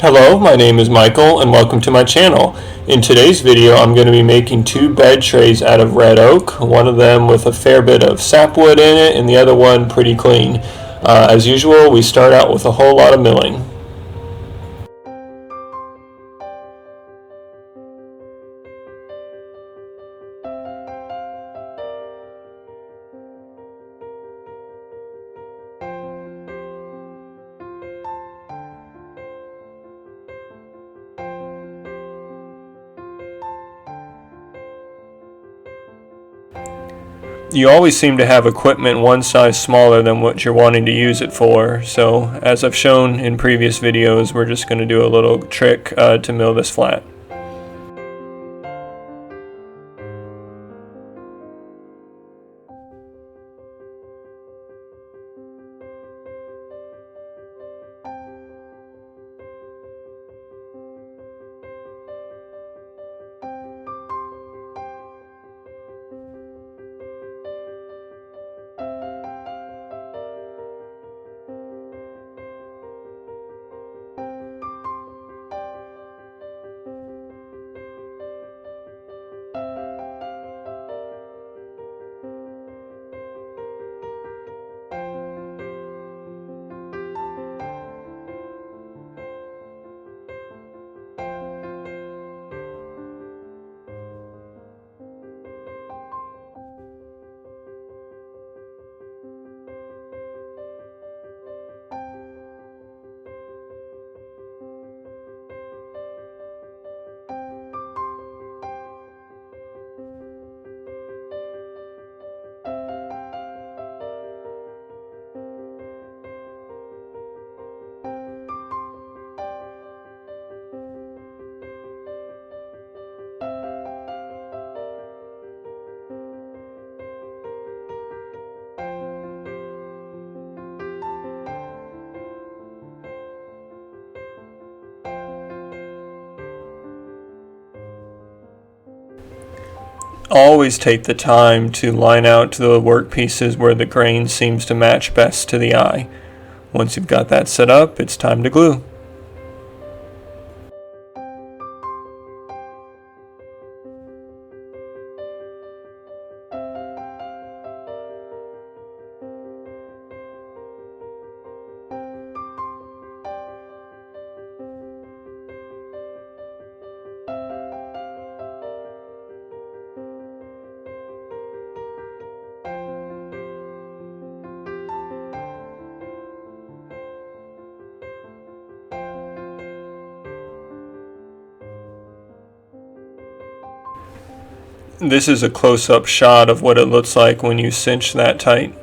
Hello, my name is Michael and welcome to my channel. In today's video I'm going to be making two bed trays out of red oak, one of them with a fair bit of sapwood in it and the other one pretty clean. As usual, we start out with a whole lot of milling. You always seem to have equipment one size smaller than what you're wanting to use it for, so as I've shown in previous videos, we're just going to do a little trick to mill this flat. Always take the time to line out the work pieces where the grain seems to match best to the eye. Once you've got that set up, it's time to glue. This is a close-up shot of what it looks like when you cinch that tight.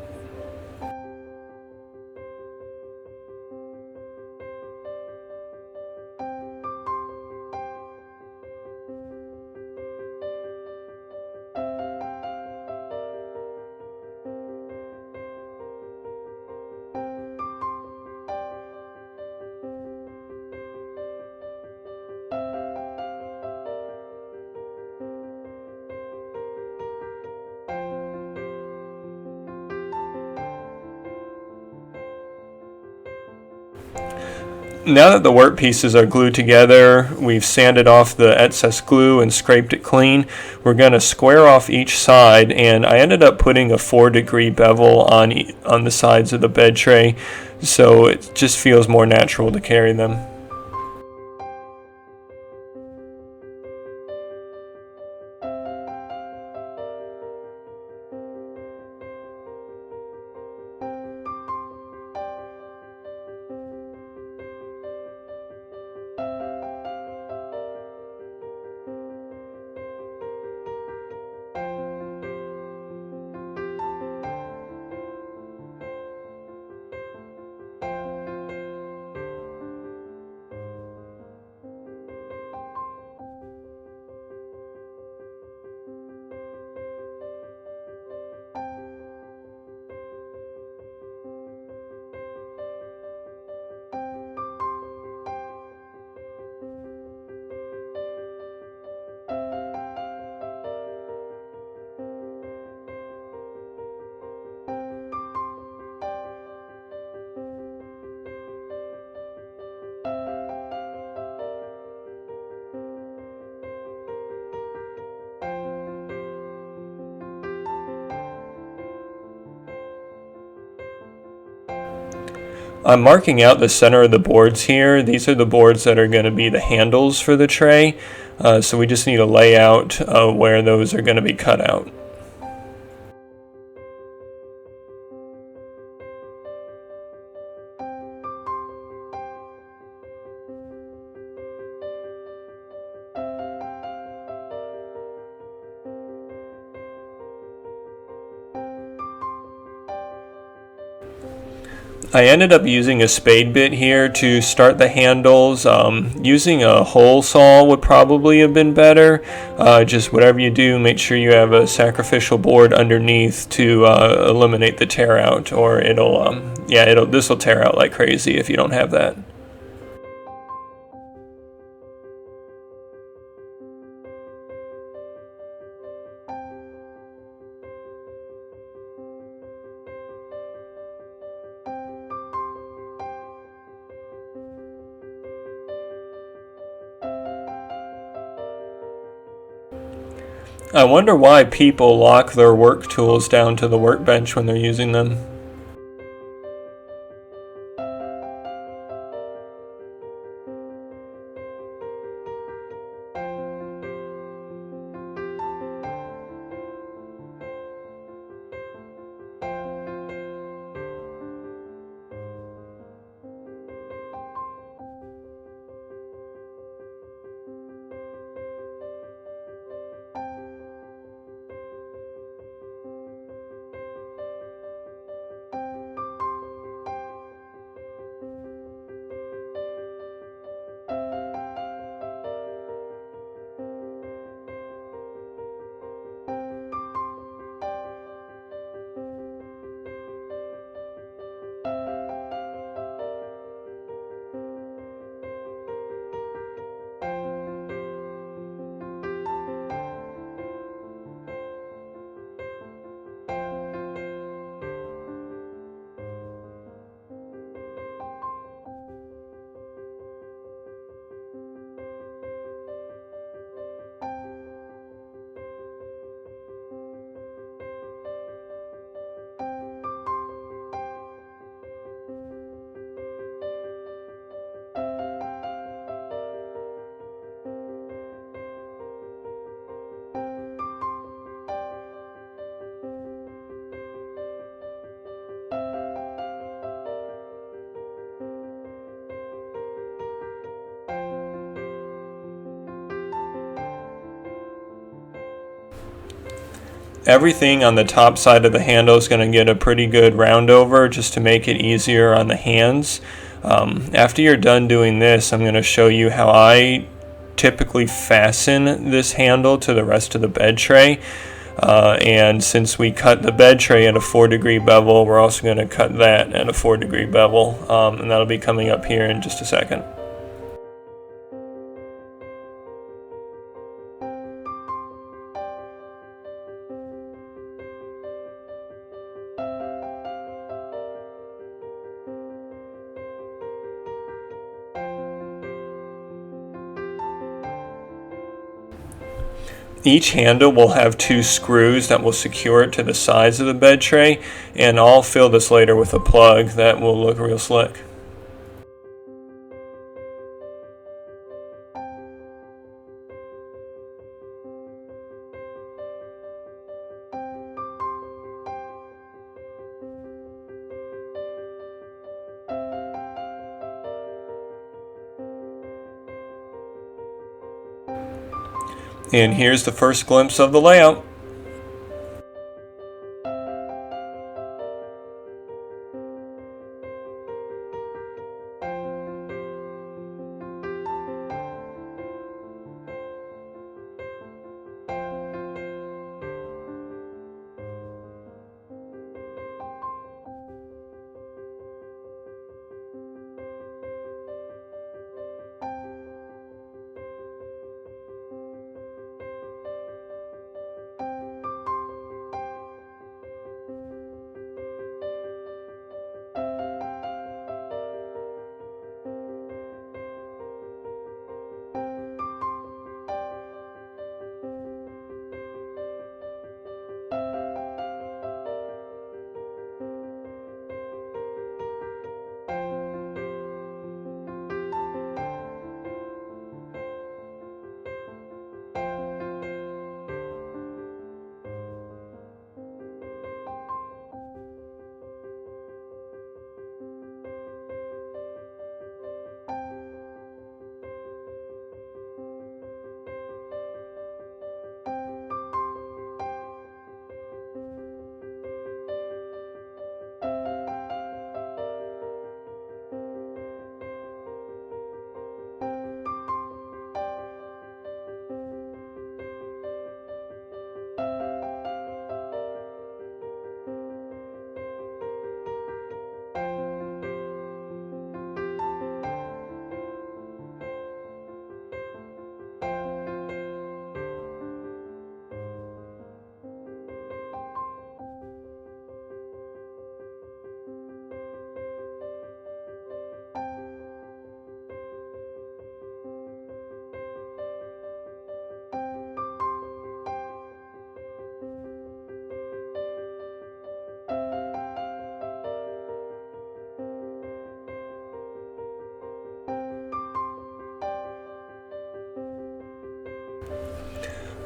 Now that the work pieces are glued together, we've sanded off the excess glue and scraped it clean. We're going to square off each side, and I ended up putting a 4-degree bevel on the sides of the bed tray, so it just feels more natural to carry them. I'm marking out the center of the boards here. These are the boards that are going to be the handles for the tray. So we just need to lay out where those are going to be cut out. I ended up using a spade bit here to start the handles. Using a hole saw would probably have been better. Just whatever you do, make sure you have a sacrificial board underneath to eliminate the tear out, or this will tear out like crazy if you don't have that. I wonder why people lock their work tools down to the workbench when they're using them. Everything on the top side of the handle is going to get a pretty good round over just to make it easier on the hands. After you're done doing this, I'm going to show you how I typically fasten this handle to the rest of the bed tray. And since we cut the bed tray at a 4-degree bevel, we're also going to cut that at a 4-degree bevel, and that'll be coming up here in just a second. Each handle will have 2 screws that will secure it to the sides of the bed tray, and I'll fill this later with a plug that will look real slick. And here's the first glimpse of the layout.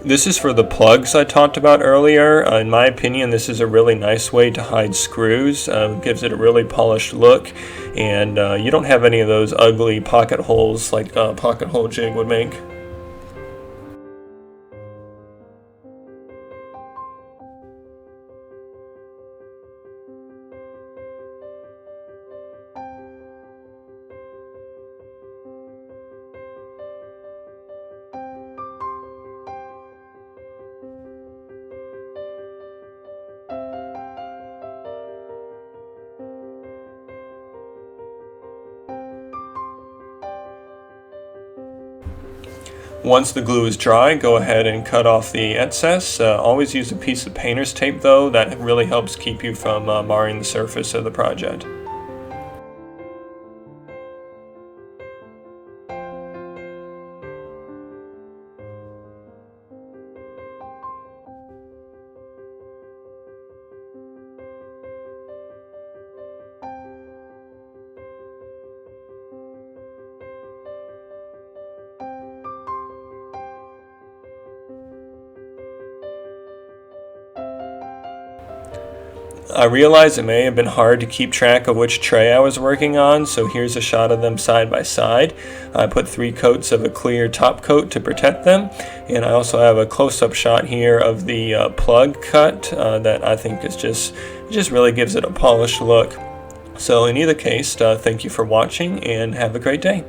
This is for the plugs I talked about earlier. In my opinion, this is a really nice way to hide screws. Gives it a really polished look, and you don't have any of those ugly pocket holes like a pocket hole jig would make. Once the glue is dry, go ahead and cut off the excess. Always use a piece of painter's tape though, that really helps keep you from marring the surface of the project. I realize it may have been hard to keep track of which tray I was working on, so here's a shot of them side by side. I put 3 coats of a clear top coat to protect them, and I also have a close-up shot here of the plug cut that I think is just really gives it a polished look. So in either case, thank you for watching and have a great day.